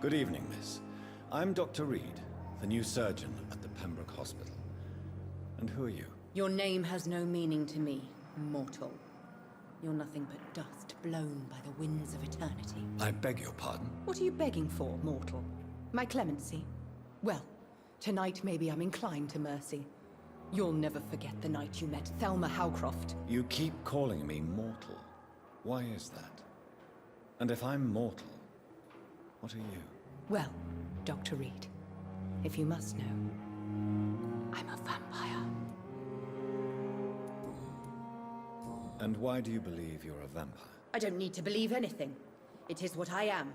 Good evening, miss. I'm Dr. Reed, the new surgeon at the Pembroke Hospital. And who are you? Your name has no meaning to me, mortal. You're nothing but dust blown by the winds of eternity. I beg your pardon? What are you begging for, mortal? My clemency? Well, tonight maybe I'm inclined to mercy. You'll never forget the night you met Thelma Howcroft. You keep calling me mortal. Why is that? And if I'm mortal, what are you? Well, Dr. Reed, if you must know, I'm a vampire. And why do you believe you're a vampire? I don't need to believe anything. It is what I am.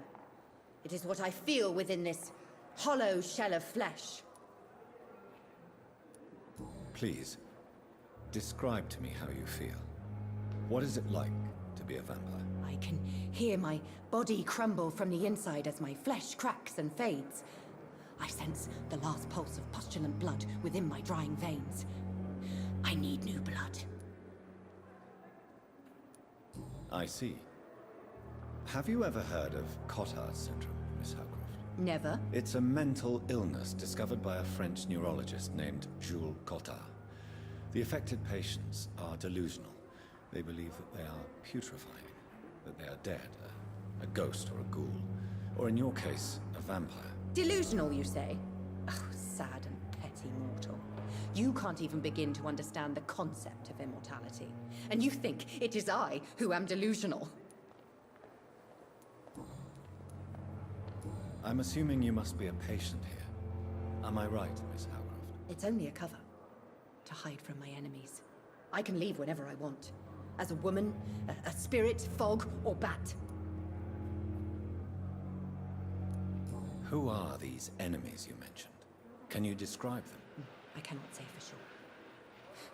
It is what I feel within this hollow shell of flesh. Please, describe to me how you feel. What is it like to be a vampire? I can hear my body crumble from the inside as my flesh cracks and fades. I sense the last pulse of postulant blood within my drying veins. I need new blood. I see. Have you ever heard of Cotard syndrome, Miss Howcroft? Never. It's a mental illness discovered by a French neurologist named Jules Cotard. The affected patients are delusional. They believe that they are putrefying, that they are dead, a ghost or a ghoul, or in your case, a vampire. Delusional, you say? Oh, sad and petty mortal. You can't even begin to understand the concept of immortality. And you think it is I who am delusional. I'm assuming you must be a patient here. Am I right, Miss Howcroft? It's only a cover. To hide from my enemies. I can leave whenever I want. As a woman, a spirit, fog, or bat. Who are these enemies you mentioned? Can you describe them? I cannot say for sure.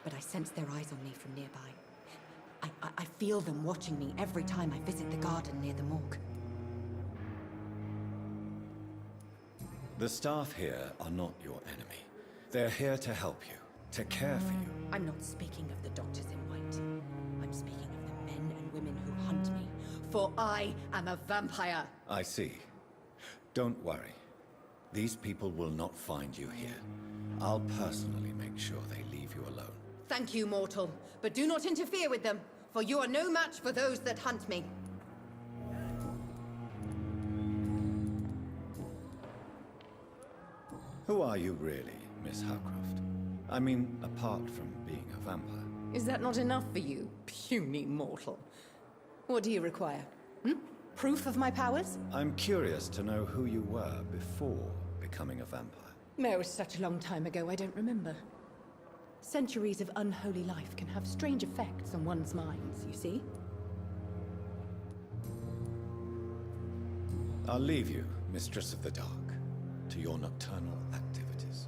But I sense their eyes on me from nearby. I feel them watching me every time I visit the garden near the morgue. The staff here are not your enemy. They're here to help you, to care for you. I'm not speaking of the doctors in white. I'm speaking of the men and women who hunt me. For I am a vampire. I see. Don't worry. These people will not find you here. I'll personally make sure they leave you alone. Thank you, mortal. But do not interfere with them, for you are no match for those that hunt me. Who are you really, Miss Howcroft? I mean, apart from being a vampire. Is that not enough for you, puny mortal? What do you require? Proof of my powers? I'm curious to know who you were before becoming a vampire. No, it was such a long time ago, I don't remember. Centuries of unholy life can have strange effects on one's minds, you see? I'll leave you, Mistress of the Dark, to your nocturnal activities.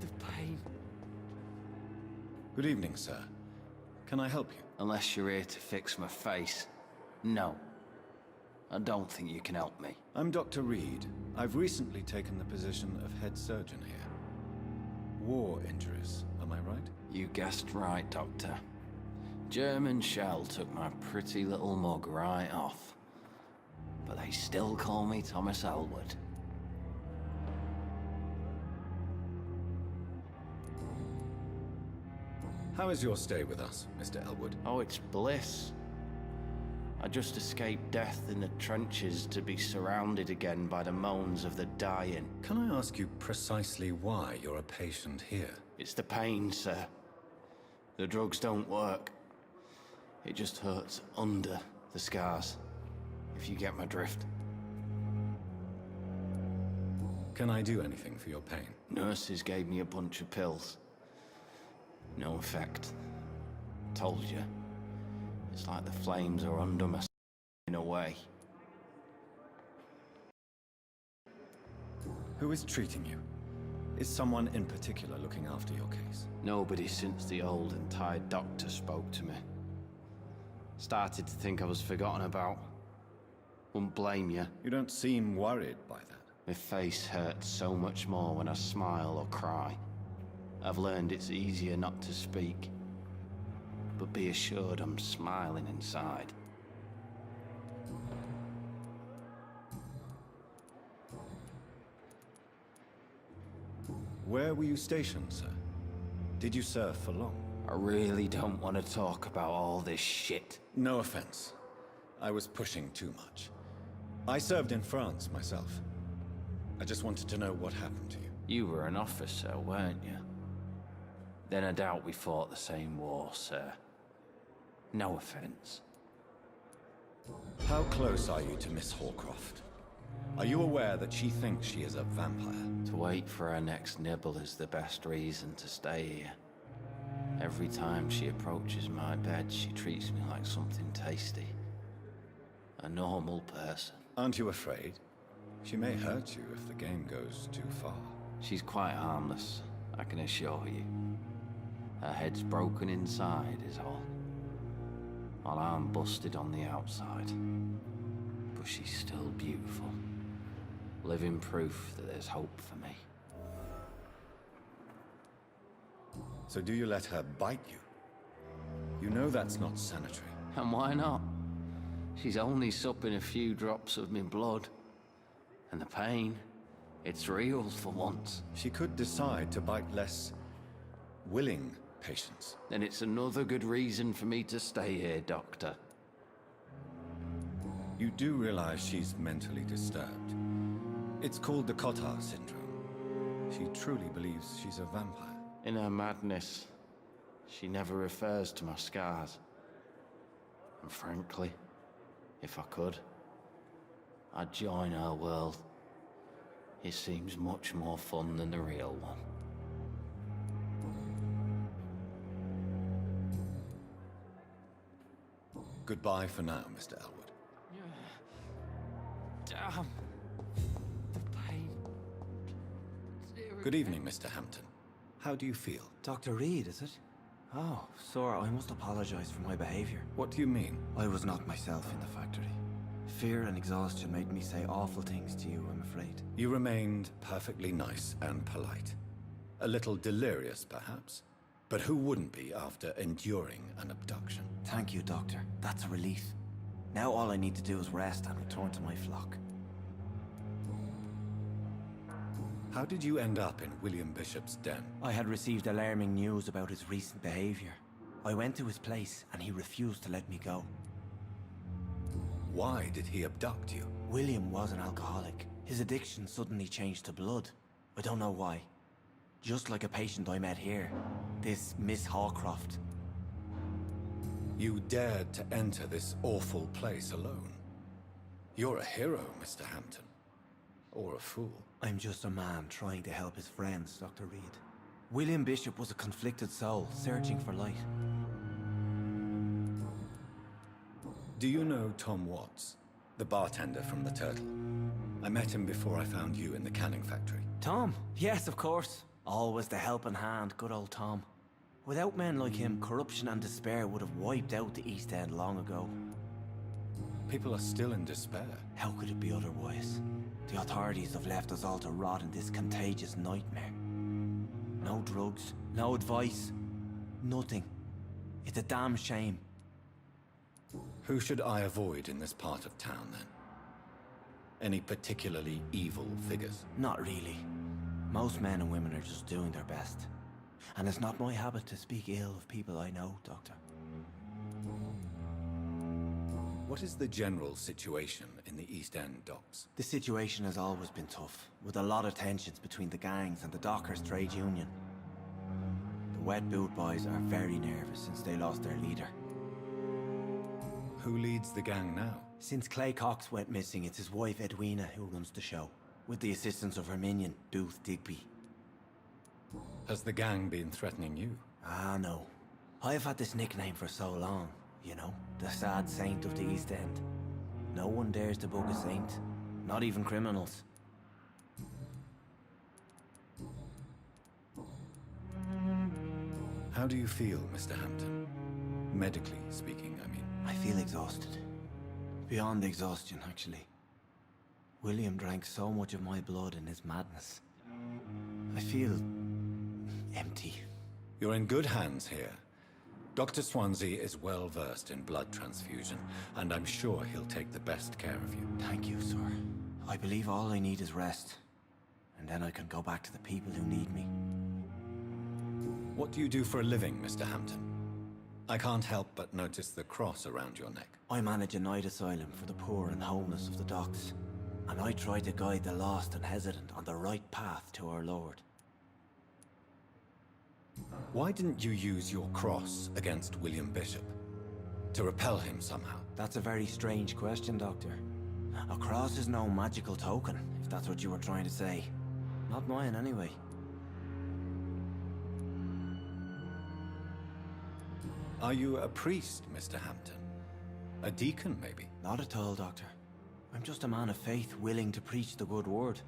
The pain. Good evening, sir. Can I help you? Unless you're here to fix my face. No. I don't think you can help me. I'm Dr. Reed. I've recently taken the position of head surgeon here. War injuries, am I right? You guessed right, Doctor. German shell took my pretty little mug right off. But they still call me Thomas Elwood. How is your stay with us, Mr. Elwood? Oh, it's bliss. I just escaped death in the trenches to be surrounded again by the moans of the dying. Can I ask you precisely why you're a patient here? It's the pain, sir. The drugs don't work. It just hurts under the scars, if you get my drift. Can I do anything for your pain? Nurses gave me a bunch of pills. No effect. Told you. It's like the flames are under my in a way. Who is treating you? Is someone in particular looking after your case? Nobody since the old and tired doctor spoke to me. Started to think I was forgotten about. Wouldn't blame you. You don't seem worried by that. My face hurts so much more when I smile or cry. I've learned it's easier not to speak, but be assured I'm smiling inside. Where were you stationed, sir? Did you serve for long? I really don't want to talk about all this shit. No offense. I was pushing too much. I served in France myself. I just wanted to know what happened to you. You were an officer, weren't you? Then I doubt we fought the same war, sir. No offense. How close are you to Miss Horcroft? Are you aware that she thinks she is a vampire? To wait for her next nibble is the best reason to stay here. Every time she approaches my bed, she treats me like something tasty. A normal person. Aren't you afraid? She may hurt you if the game goes too far. She's quite harmless, I can assure you. Her head's broken inside is all. While I'm busted on the outside. But she's still beautiful. Living proof that there's hope for me. So do you let her bite you? You know that's not sanitary. And why not? She's only supping a few drops of me blood. And the pain, it's real for once. She could decide to bite less willing patients. Then it's another good reason for me to stay here, Doctor. You do realize she's mentally disturbed. It's called the Cotard syndrome. She truly believes she's a vampire. In her madness, she never refers to my scars. And frankly, if I could, I'd join her world. It seems much more fun than the real one. Goodbye for now, Mr. Elwood. Damn. The pain. Good evening, Mr. Hampton. How do you feel? Dr. Reed, is it? Oh, sir, I must apologize for my behavior. What do you mean? I was not myself in the factory. Fear and exhaustion made me say awful things to you, I'm afraid. You remained perfectly nice and polite. A little delirious, perhaps. But who wouldn't be after enduring an abduction? Thank you, Doctor. That's a relief. Now all I need to do is rest and return to my flock. How did you end up in William Bishop's den? I had received alarming news about his recent behavior. I went to his place and he refused to let me go. Why did he abduct you? William was an alcoholic. His addiction suddenly changed to blood. I don't know why. Just like a patient I met here. This Miss Hawcroft. You dared to enter this awful place alone. You're a hero, Mr. Hampton. Or a fool. I'm just a man trying to help his friends, Dr. Reed. William Bishop was a conflicted soul, searching for light. Do you know Tom Watts, the bartender from the Turtle? I met him before I found you in the canning factory. Tom? Yes, of course. Always the helping hand, good old Tom. Without men like him, corruption and despair would have wiped out the East End long ago. People are still in despair. How could it be otherwise? The authorities have left us all to rot in this contagious nightmare. No drugs, no advice, nothing. It's a damn shame. Who should I avoid in this part of town, then? Any particularly evil figures? Not really. Most men and women are just doing their best. And it's not my habit to speak ill of people I know, Doctor. What is the general situation in the East End docks? The situation has always been tough, with a lot of tensions between the gangs and the dockers' trade union. The wet boot boys are very nervous since they lost their leader. Who leads the gang now? Since Clay Cox went missing, it's his wife Edwina who runs the show, with the assistance of her minion, Booth Digby. Has the gang been threatening you? Ah, no. I've had this nickname for so long, you know, the sad saint of the East End. No one dares to bug a saint, not even criminals. How do you feel, Mr. Hampton? Medically speaking, I mean. I feel exhausted. Beyond exhaustion, actually. William drank so much of my blood in his madness. I feel Empty. You're in good hands here. Dr. Swansea is well versed in blood transfusion, and I'm sure he'll take the best care of you. Thank you, sir. I believe all I need is rest. And then I can go back to the people who need me. What do you do for a living, Mr. Hampton? I can't help but notice the cross around your neck. I manage a night asylum for the poor and homeless of the docks. And I try to guide the lost and hesitant on the right path to our Lord. Why didn't you use your cross against William Bishop? To repel him somehow? That's a very strange question, Doctor. A cross is no magical token, if that's what you were trying to say. Not mine, anyway. Are you a priest, Mr. Hampton? A deacon, maybe? Not at all, Doctor. I'm just a man of faith willing to preach the good word.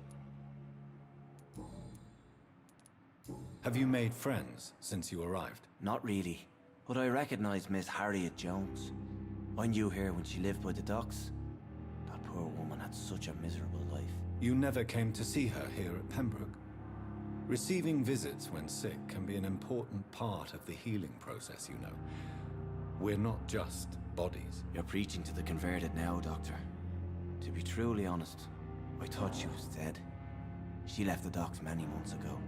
Have you made friends since you arrived? Not really, but I recognize Miss Harriet Jones. I knew her when she lived by the docks. That poor woman had such a miserable life. You never came to see her here at Pembroke? Receiving visits when sick can be an important part of the healing process, you know. We're not just bodies. You're preaching to the converted now, Doctor. To be truly honest, I thought she was dead. She left the docks many months ago.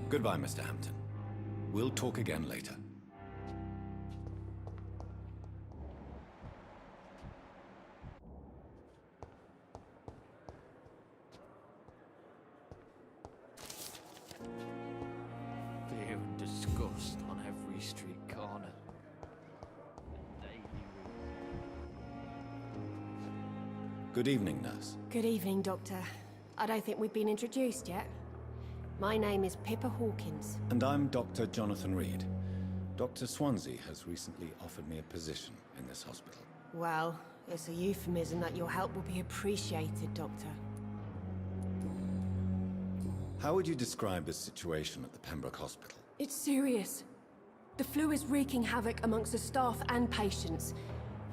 Goodbye, Mr. Hampton. We'll talk again later. Fear and disgust on every street corner. Good evening, nurse. Good evening, Doctor. I don't think we've been introduced yet. My name is Pippa Hawkins. And I'm Dr. Jonathan Reed. Dr. Swansea has recently offered me a position in this hospital. Well, it's a euphemism that your help will be appreciated, Doctor. How would you describe the situation at the Pembroke Hospital? It's serious. The flu is wreaking havoc amongst the staff and patients.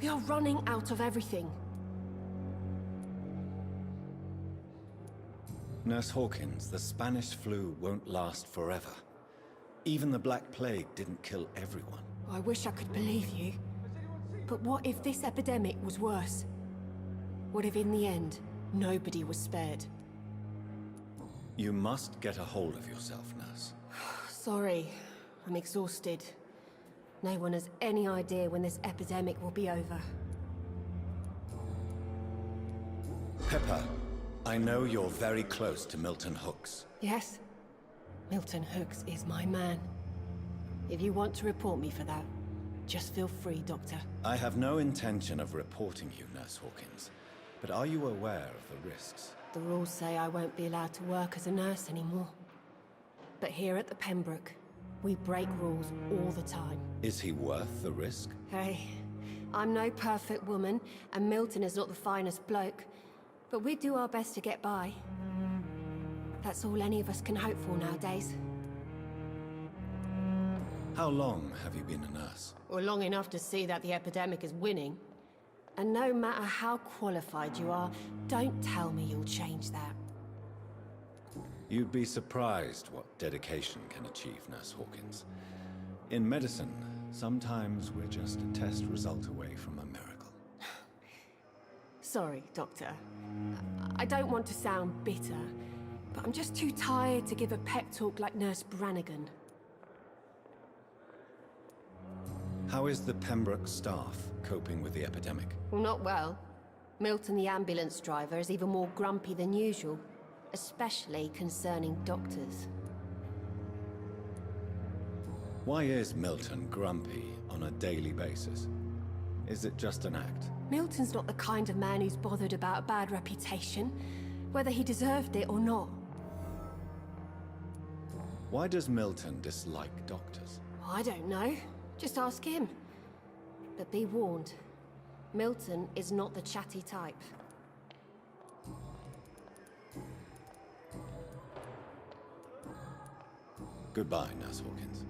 We are running out of everything. Nurse Hawkins, the Spanish flu won't last forever. Even the Black Plague didn't kill everyone. I wish I could believe you. But what if this epidemic was worse? What if in the end, nobody was spared? You must get a hold of yourself, nurse. Sorry, I'm exhausted. No one has any idea when this epidemic will be over. Pepper, I know you're very close to Milton Hooks. Yes? Milton Hooks is my man. If you want to report me for that, just feel free, Doctor. I have no intention of reporting you, Nurse Hawkins. But are you aware of the risks? The rules say I won't be allowed to work as a nurse anymore. But here at the Pembroke, we break rules all the time. Is he worth the risk? Hey, I'm no perfect woman, and Milton is not the finest bloke. But we do our best to get by. That's all any of us can hope for nowadays. How long have you been a nurse? Well, long enough to see that the epidemic is winning. And no matter how qualified you are, don't tell me you'll change that. You'd be surprised what dedication can achieve, Nurse Hawkins. In medicine, sometimes we're just a test result away from a miracle. Sorry, Doctor. I don't want to sound bitter, but I'm just too tired to give a pep talk like Nurse Brannigan. How is the Pembroke staff coping with the epidemic? Well, not well. Milton, the ambulance driver, is even more grumpy than usual, especially concerning doctors. Why is Milton grumpy on a daily basis? Is it just an act? Milton's not the kind of man who's bothered about a bad reputation, whether he deserved it or not. Why does Milton dislike doctors? I don't know. Just ask him. But be warned, Milton is not the chatty type. Goodbye, Nurse Hawkins.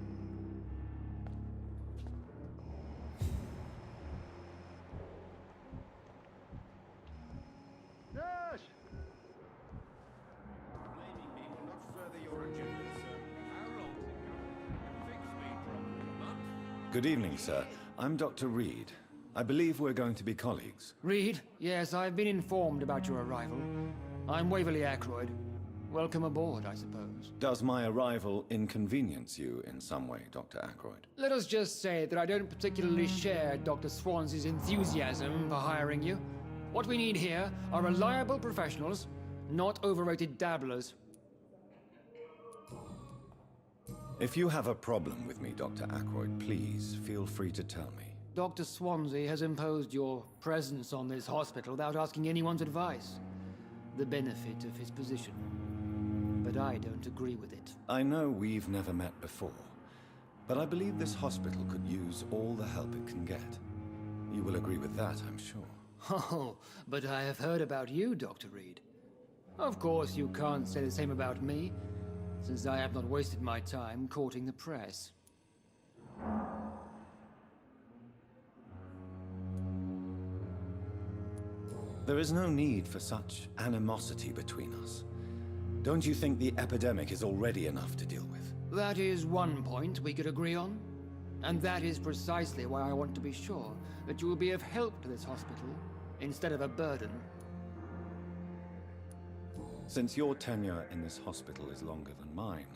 Good evening, sir. I'm Dr. Reed. I believe we're going to be colleagues. Reed? Yes, I've been informed about your arrival. I'm Waverly Ackroyd. Welcome aboard, I suppose. Does my arrival inconvenience you in some way, Dr. Ackroyd? Let us just say that I don't particularly share Dr. Swansea's enthusiasm for hiring you. What we need here are reliable professionals, not overrated dabblers. If you have a problem with me, Dr. Ackroyd, please feel free to tell me. Dr. Swansea has imposed your presence on this hospital without asking anyone's advice. The benefit of his position. But I don't agree with it. I know we've never met before, but I believe this hospital could use all the help it can get. You will agree with that, I'm sure. Oh, but I have heard about you, Dr. Reed. Of course, you can't say the same about me, since I have not wasted my time courting the press. There is no need for such animosity between us. Don't you think the epidemic is already enough to deal with? That is one point we could agree on. And that is precisely why I want to be sure that you will be of help to this hospital, instead of a burden. Since your tenure in this hospital is longer than mine,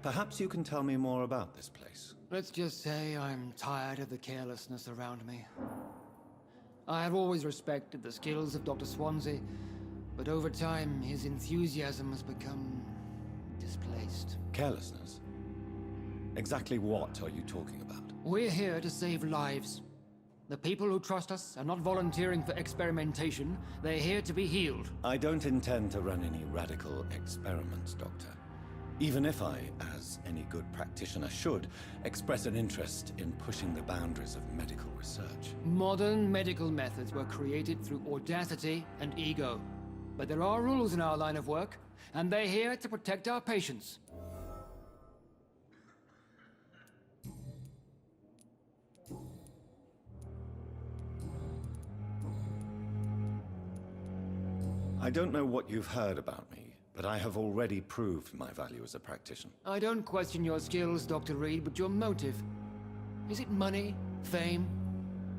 perhaps you can tell me more about this place. Let's just say I'm tired of the carelessness around me. I have always respected the skills of Dr. Swansea, but over time his enthusiasm has become displaced. Carelessness? Exactly what are you talking about? We're here to save lives. The people who trust us are not volunteering for experimentation. They're here to be healed. I don't intend to run any radical experiments, Doctor. Even if I, as any good practitioner should, express an interest in pushing the boundaries of medical research. Modern medical methods were created through audacity and ego. But there are rules in our line of work, and they're here to protect our patients. I don't know what you've heard about me, but I have already proved my value as a practitioner. I don't question your skills, Dr. Reed, but your motive. Is it money, fame,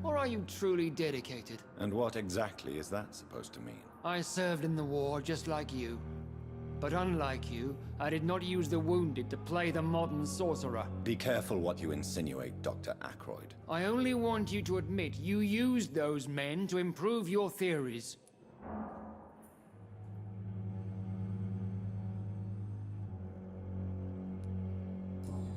or are you truly dedicated? And what exactly is that supposed to mean? I served in the war just like you. But unlike you, I did not use the wounded to play the modern sorcerer. Be careful what you insinuate, Dr. Ackroyd. I only want you to admit you used those men to improve your theories.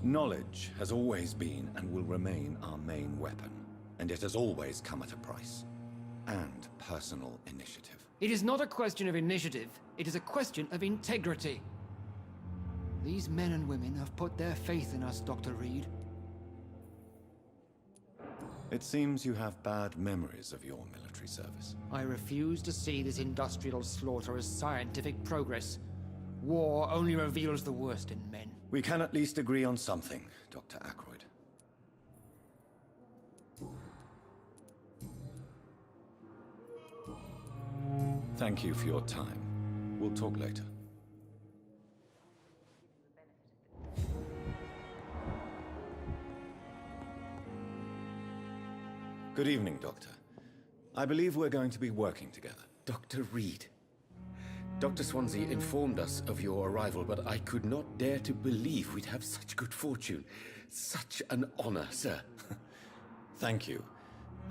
Knowledge has always been and will remain our main weapon, and it has always come at a price. And personal initiative. It is not a question of initiative, it is a question of integrity. These men and women have put their faith in us, Dr. Reed. It seems you have bad memories of your military service. I refuse to see this industrial slaughter as scientific progress. War only reveals the worst in men. We can at least agree on something, Dr. Ackroyd. Thank you for your time. We'll talk later. Good evening, Doctor. I believe we're going to be working together. Dr. Reed. Dr. Swansea informed us of your arrival, but I could not dare to believe we'd have such good fortune. Such an honor, sir. Thank you.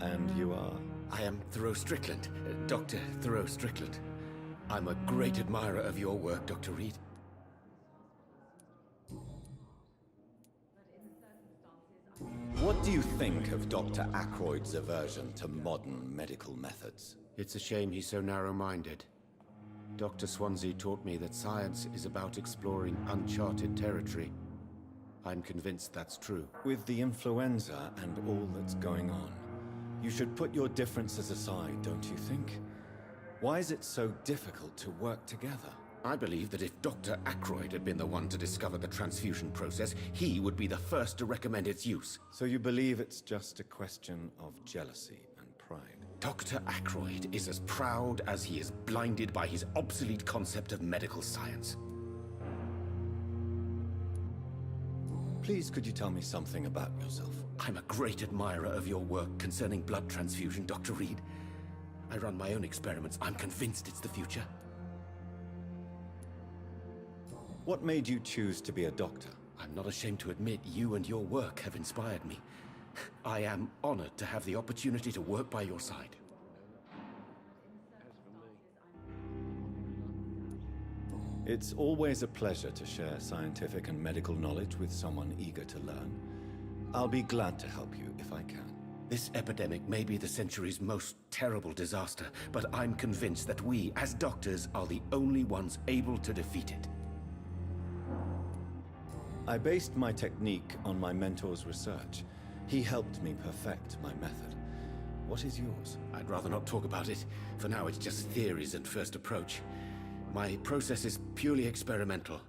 And you are? I am Thoreau Strickland, Dr. Thoreau Strickland. I'm a great admirer of your work, Dr. Reed. What do you think of Dr. Ackroyd's aversion to modern medical methods? It's a shame he's so narrow-minded. Dr. Swansea taught me that science is about exploring uncharted territory. I'm convinced that's true. With the influenza and all that's going on, you should put your differences aside, don't you think? Why is it so difficult to work together? I believe that if Dr. Ackroyd had been the one to discover the transfusion process, he would be the first to recommend its use. So you believe it's just a question of jealousy and pride? Dr. Ackroyd is as proud as he is blinded by his obsolete concept of medical science. Please, could you tell me something about yourself? I'm a great admirer of your work concerning blood transfusion, Dr. Reed. I run my own experiments. I'm convinced it's the future. What made you choose to be a doctor? I'm not ashamed to admit you and your work have inspired me. I am honored to have the opportunity to work by your side. It's always a pleasure to share scientific and medical knowledge with someone eager to learn. I'll be glad to help you if I can. This epidemic may be the century's most terrible disaster, but I'm convinced that we, as doctors, are the only ones able to defeat it. I based my technique on my mentor's research. He helped me perfect my method. What is yours? I'd rather not talk about it. For now, it's just theories and first approach. My process is purely experimental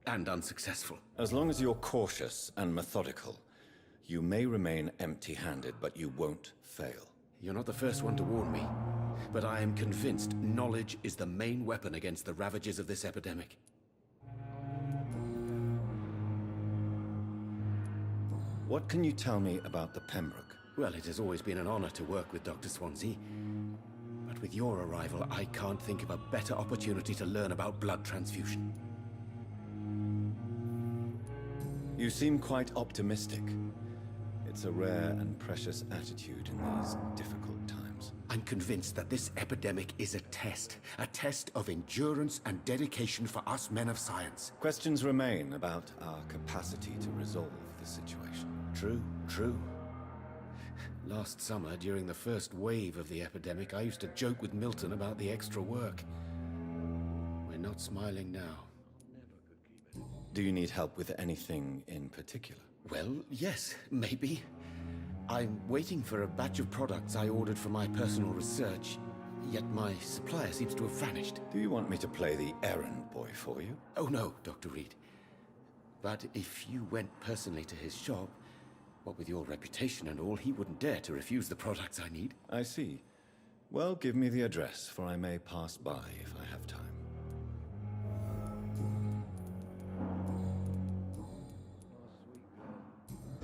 and unsuccessful. As long as you're cautious and methodical, you may remain empty-handed, but you won't fail. You're not the first one to warn me, but I am convinced knowledge is the main weapon against the ravages of this epidemic. What can you tell me about the Pembroke? Well, it has always been an honor to work with Dr. Swansea. But with your arrival, I can't think of a better opportunity to learn about blood transfusion. You seem quite optimistic. It's a rare and precious attitude in these difficult times. I'm convinced that this epidemic is a test of endurance and dedication for us men of science. Questions remain about our capacity to resolve the situation. True. Last summer, during the first wave of the epidemic, I used to joke with Milton about the extra work. We're not smiling now. Do you need help with anything in particular? Well, yes, maybe. I'm waiting for a batch of products I ordered for my personal research, yet my supplier seems to have vanished. Do you want me to play the errand boy for you? Oh no, Dr. Reed. But if you went personally to his shop, what with your reputation and all, he wouldn't dare to refuse the products I need. I see. Well, give me the address, for I may pass by if I have time.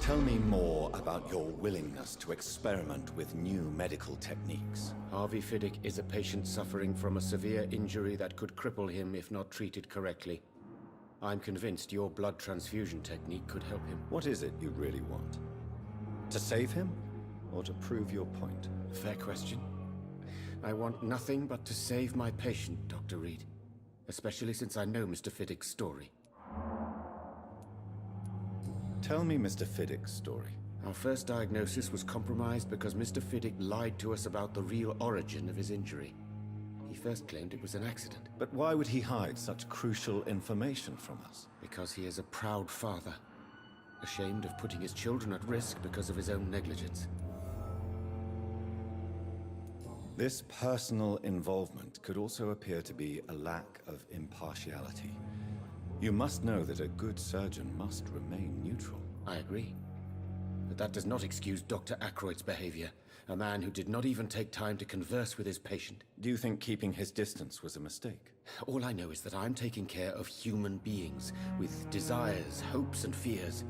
Tell me more about your willingness to experiment with new medical techniques. Harvey Fiddick is a patient suffering from a severe injury that could cripple him if not treated correctly. I'm convinced your blood transfusion technique could help him. What is it you really want? To save him, or to prove your point? Fair question. I want nothing but to save my patient, Dr. Reed. Especially since I know Mr. Fiddick's story. Tell me Mr. Fiddick's story. Our first diagnosis was compromised because Mr. Fiddick lied to us about the real origin of his injury. He first claimed it was an accident. But why would he hide such crucial information from us? Because he is a proud father, ashamed of putting his children at risk because of his own negligence. This personal involvement could also appear to be a lack of impartiality. You must know that a good surgeon must remain neutral. I agree. But that does not excuse Dr. Ackroyd's behavior, a man who did not even take time to converse with his patient. Do you think keeping his distance was a mistake? All I know is that I'm taking care of human beings with desires, hopes, and fears.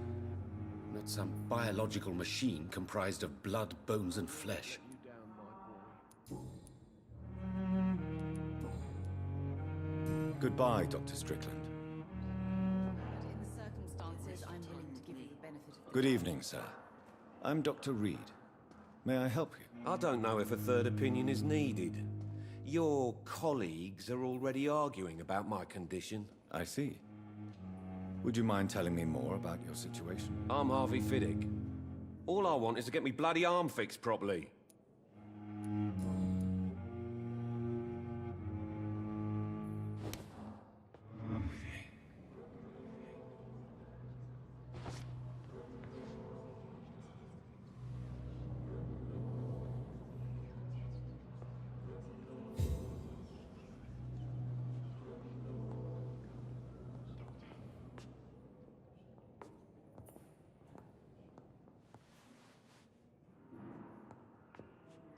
Not some biological machine comprised of blood, bones, and flesh. Goodbye, Dr. Strickland. Good evening, sir. I'm Dr. Reed. May I help you? I don't know if a third opinion is needed. Your colleagues are already arguing about my condition. I see. Would you mind telling me more about your situation? I'm Harvey Fiddick. All I want is to get me bloody arm fixed properly.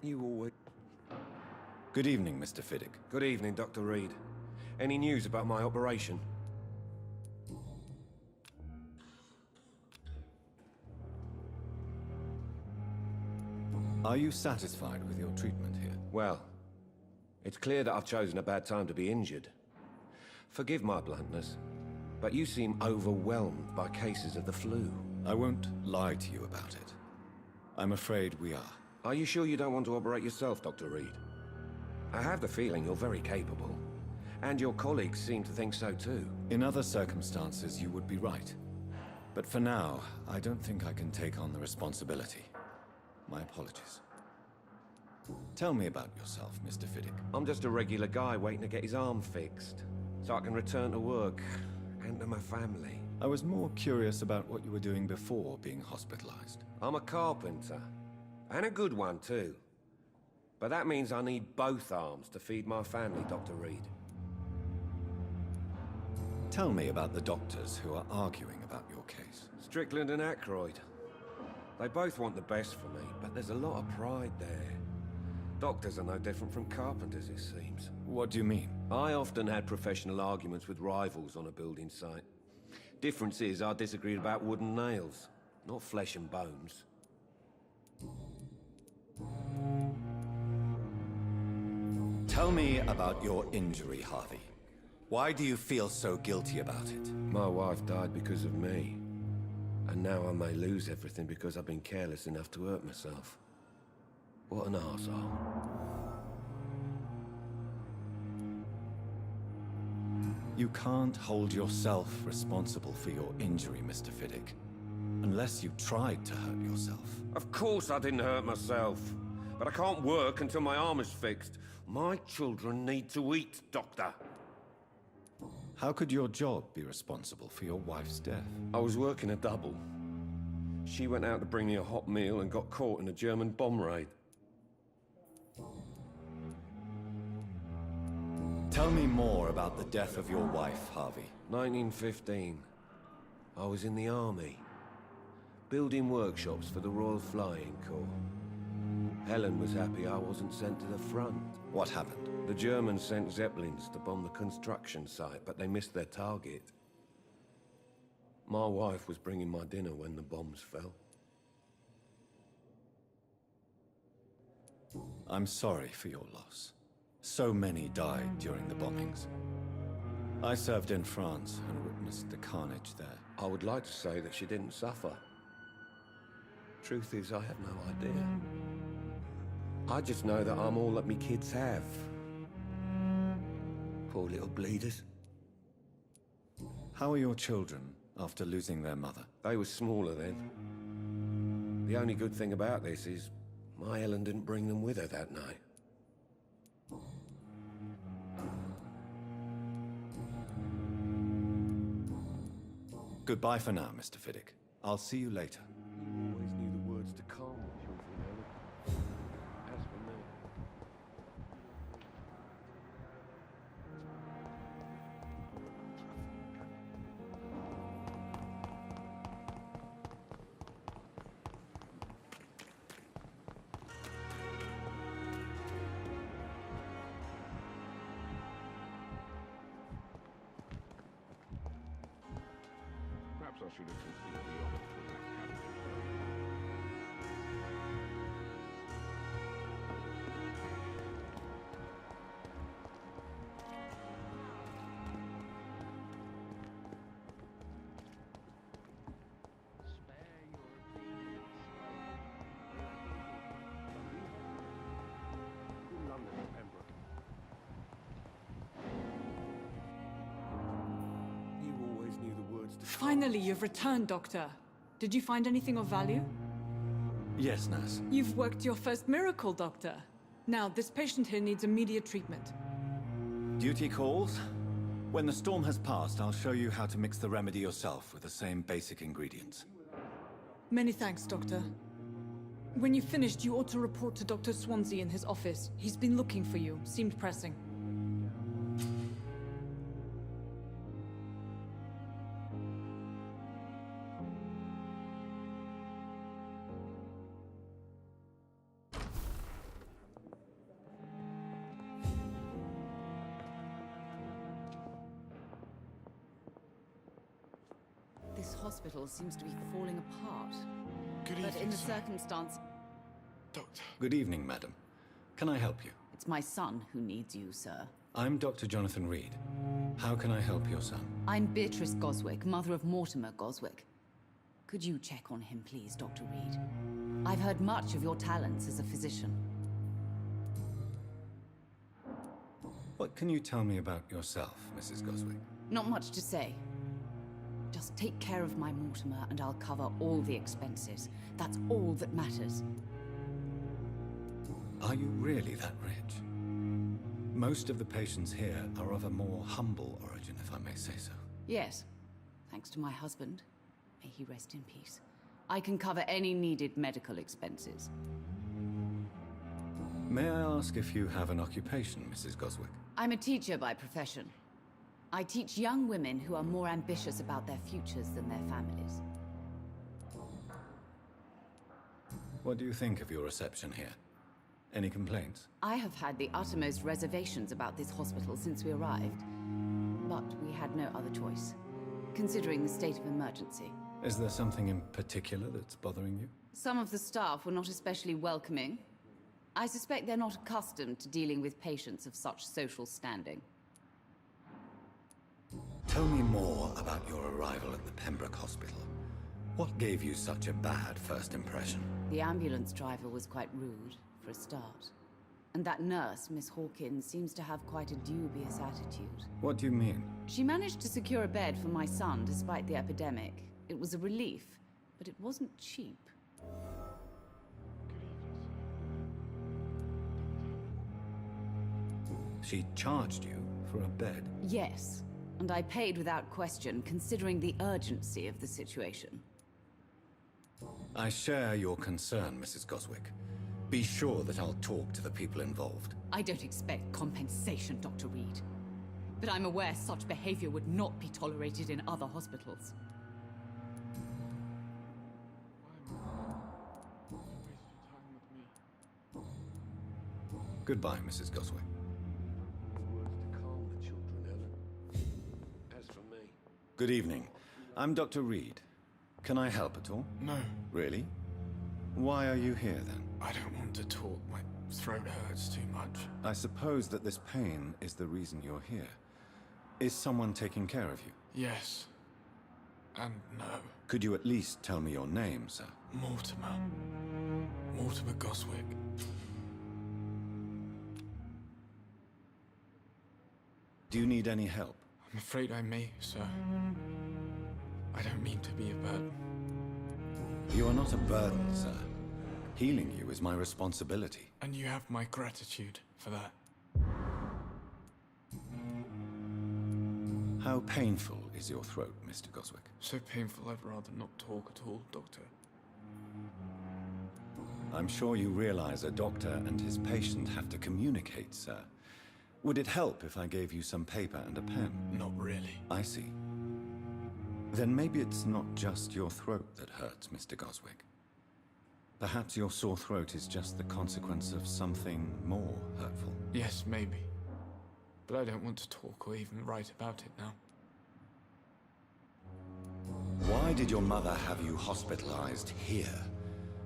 You always... Good evening, Mr. Fiddick. Good evening, Dr. Reed. Any news about my operation? Are you satisfied with your treatment here? Well, it's clear that I've chosen a bad time to be injured. Forgive my bluntness, but you seem overwhelmed by cases of the flu. I won't lie to you about it. I'm afraid we are. Are you sure you don't want to operate yourself, Dr. Reed? I have the feeling you're very capable, and your colleagues seem to think so too. In other circumstances, you would be right. But for now, I don't think I can take on the responsibility. My apologies. Tell me about yourself, Mr. Fiddick. I'm just a regular guy waiting to get his arm fixed, so I can return to work and to my family. I was more curious about what you were doing before being hospitalized. I'm a carpenter, and a good one too. But that means I need both arms to feed my family, Dr. Reed. Tell me about the doctors who are arguing about your case. Strickland and Aykroyd. They both want the best for me, but there's a lot of pride there. Doctors are no different from carpenters, it seems. What do you mean? I often had professional arguments with rivals on a building site. Difference is, I disagreed about wooden nails, not flesh and bones. Tell me about your injury, Harvey. Why do you feel so guilty about it? My wife died because of me. And now I may lose everything because I've been careless enough to hurt myself. What an arsehole. You can't hold yourself responsible for your injury, Mr. Fiddick. Unless you tried to hurt yourself. Of course I didn't hurt myself. But I can't work until my arm is fixed. My children need to eat, Doctor. How could your job be responsible for your wife's death? I was working a double. She went out to bring me a hot meal and got caught in a German bomb raid. Tell me more about the death of your wife, Harvey. 1915. I was in the army, building workshops for the Royal Flying Corps. Helen was happy I wasn't sent to the front. What happened? The Germans sent Zeppelins to bomb the construction site, but they missed their target. My wife was bringing my dinner when the bombs fell. I'm sorry for your loss. So many died during the bombings. I served in France and witnessed the carnage there. I would like to say that she didn't suffer. Truth is, I have no idea. I just know that I'm all that me kids have. Poor little bleeders. How are your children after losing their mother? They were smaller then. The only good thing about this is my Helen didn't bring them with her that night. Goodbye for now, Mr. Fiddick. I'll see you later. You always knew the words to calm the children, Helen. As for me... Perhaps I should have considered the offer for that cabinet. You always knew the words to Finally, you've returned, Doctor. Did you find anything of value? Yes, nurse. You've worked your first miracle, Doctor. Now, this patient here needs immediate treatment. Duty calls? When the storm has passed, I'll show you how to mix the remedy yourself with the same basic ingredients. Many thanks, Doctor. When you've finished, you ought to report to Dr. Swansea in his office. He's been looking for you. Seemed pressing. This hospital seems to be falling apart. Good But evening, in the sir. circumstance... Doctor. Good evening, madam. Can I help you? It's my son who needs you, sir. I'm Dr. Jonathan Reed. How can I help your son? I'm Beatrice Goswick, mother of Mortimer Goswick. Could you check on him, please, Dr. Reed? I've heard much of your talents as a physician. What can you tell me about yourself, Mrs. Goswick? Not much to say. Just take care of my Mortimer and I'll cover all the expenses. That's all that matters. Are you really that rich? Most of the patients here are of a more humble origin, if I may say so. Yes, thanks to my husband. May he rest in peace. I can cover any needed medical expenses. May I ask if you have an occupation, Mrs. Goswick? I'm a teacher by profession. I teach young women who are more ambitious about their futures than their families. What do you think of your reception here? Any complaints? I have had the uttermost reservations about this hospital since we arrived. But we had no other choice, considering the state of emergency. Is there something in particular that's bothering you? Some of the staff were not especially welcoming. I suspect they're not accustomed to dealing with patients of such social standing. Tell me more about your arrival at the Pembroke Hospital. What gave you such a bad first impression? The ambulance driver was quite rude, for a start. And that nurse, Miss Hawkins, seems to have quite a dubious attitude. What do you mean? She managed to secure a bed for my son despite the epidemic. It was a relief, but it wasn't cheap. She charged you for a bed? Yes, and I paid without question, considering the urgency of the situation. I share your concern, Mrs. Goswick. Be sure that I'll talk to the people involved. I don't expect compensation, Dr. Reed. But I'm aware such behavior would not be tolerated in other hospitals. Goodbye, Mrs. Goswick. Good evening. I'm Dr. Reed. Can I help at all? No, Really? Why are you here, then? I don't want to talk. My throat hurts too much. I suppose that this pain is the reason you're here. Is someone taking care of you? Yes. And no. Could you at least tell me your name, sir? Mortimer. Mortimer Goswick. Do you need any help? I'm afraid I may, sir. I don't mean to be a burden. You are not a burden, sir. Healing you is my responsibility. And you have my gratitude for that. How painful is your throat, Mr. Goswick? So painful I'd rather not talk at all, Doctor. I'm sure you realize a doctor and his patient have to communicate, sir. Would it help if I gave you some paper and a pen? Not really. I see. Then maybe it's not just your throat that hurts, Mr. Goswick. Perhaps your sore throat is just the consequence of something more hurtful. Yes, maybe. But I don't want to talk or even write about it now. Why did your mother have you hospitalized here?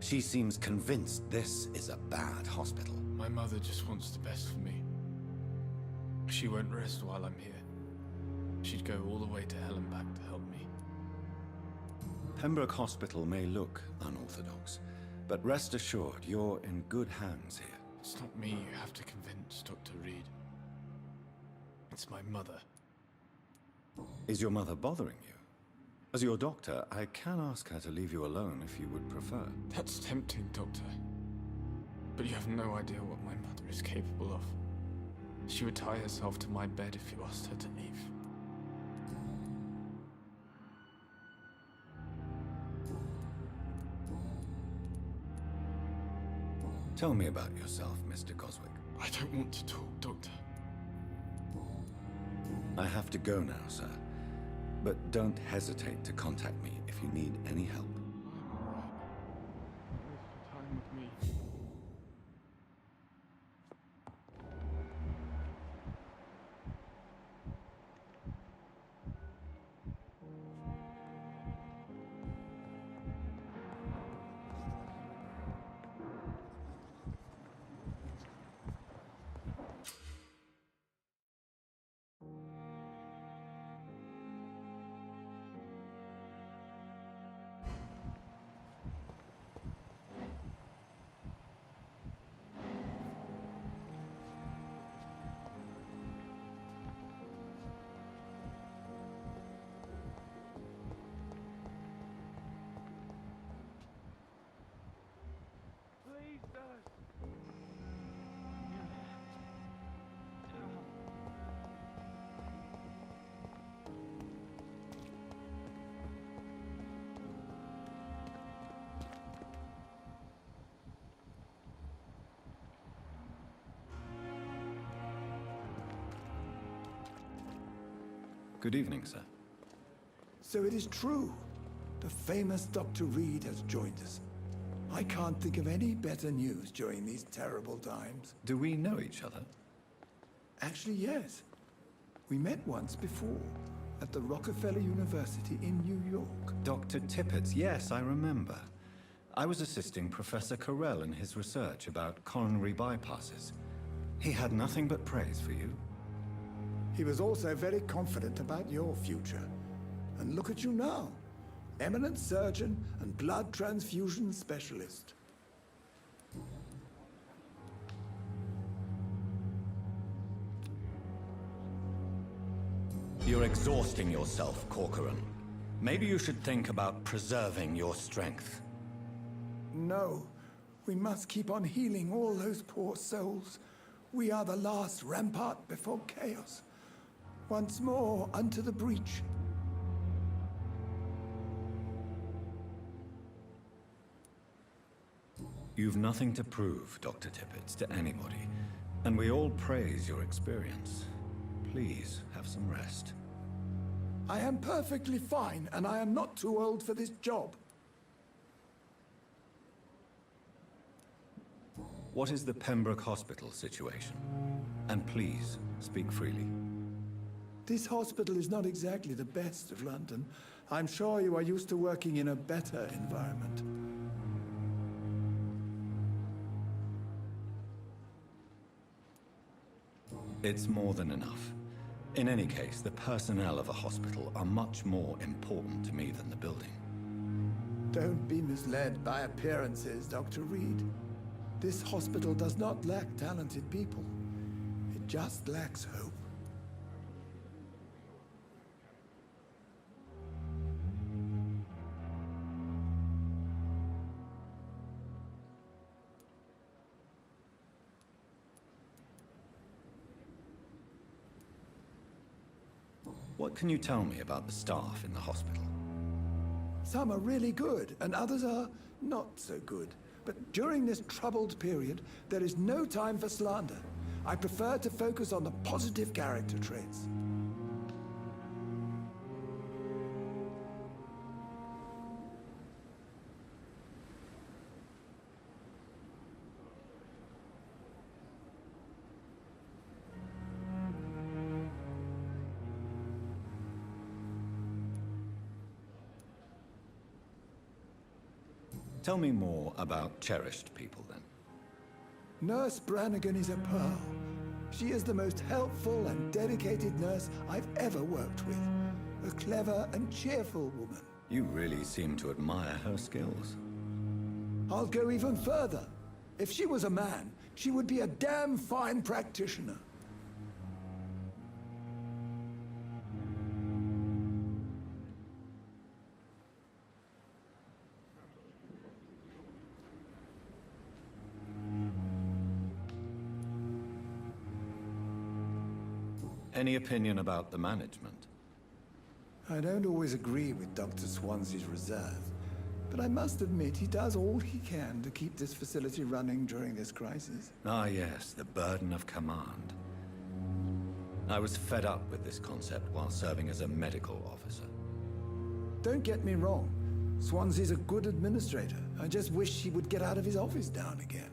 She seems convinced this is a bad hospital. My mother just wants the best for me. She won't rest while I'm here. She'd go all the way to hell and back to help me. Pembroke Hospital may look unorthodox, but rest assured you're in good hands here. It's not me you have to convince, Dr. Reed. It's my mother. Is your mother bothering you? As your doctor, I can ask her to leave you alone if you would prefer. That's tempting, Doctor. But you have no idea what my mother is capable of. She would tie herself to my bed if you asked her to leave. Tell me about yourself, Mr. Goswick. I don't want to talk, Doctor. I have to go now, sir. But don't hesitate to contact me if you need any help. I'm all right. Waste your time with me. Good evening, sir. So it is true. The famous Dr. Reed has joined us. I can't think of any better news during these terrible times. Do we know each other? Actually, yes. We met once before, at the Rockefeller University in New York. Dr. Tippett, yes, I remember. I was assisting Professor Carell in his research about coronary bypasses. He had nothing but praise for you. He was also very confident about your future. And look at you now. Eminent surgeon and blood transfusion specialist. You're exhausting yourself, Corcoran. Maybe you should think about preserving your strength. No, we must keep on healing all those poor souls. We are the last rampart before chaos. Once more unto the breach. You've nothing to prove, Dr. Tippett, to anybody. And we all praise your experience. Please, have some rest. I am perfectly fine, and I am not too old for this job. What is the Pembroke Hospital situation? And please, speak freely. This hospital is not exactly the best of London. I'm sure you are used to working in a better environment. It's more than enough. In any case, the personnel of a hospital are much more important to me than the building. Don't be misled by appearances, Dr. Reed. This hospital does not lack talented people. It just lacks hope. What can you tell me about the staff in the hospital? Some are really good, and others are not so good. But during this troubled period, there is no time for slander. I prefer to focus on the positive character traits. Tell me more about cherished people, then. Nurse Brannigan is a pearl. She is the most helpful and dedicated nurse I've ever worked with. A clever and cheerful woman. You really seem to admire her skills. I'll go even further. If she was a man, she would be a damn fine practitioner. Any opinion about the management? I don't always agree with Dr. Swansea's reserve, but I must admit he does all he can to keep this facility running during this crisis. Ah, yes, the burden of command. I was fed up with this concept while serving as a medical officer. Don't get me wrong. Swansea's a good administrator. I just wish he would get out of his office down again.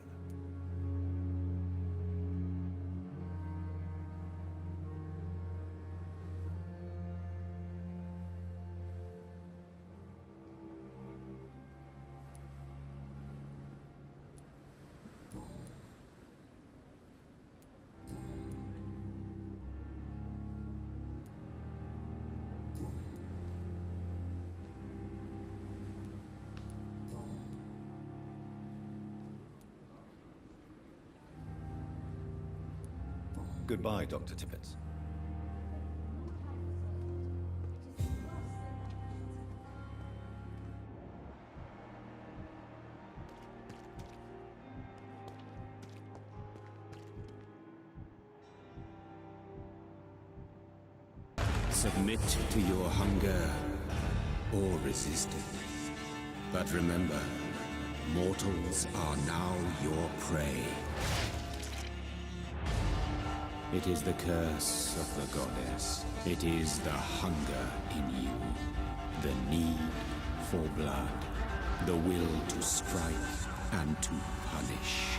Goodbye, Dr. Tippett. Submit to your hunger or resist it. But remember, mortals are now your prey. It is the curse of the goddess. It is the hunger in you. The need for blood. The will to strike and to punish.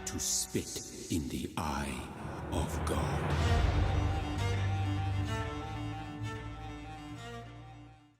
To spit in the eye of God.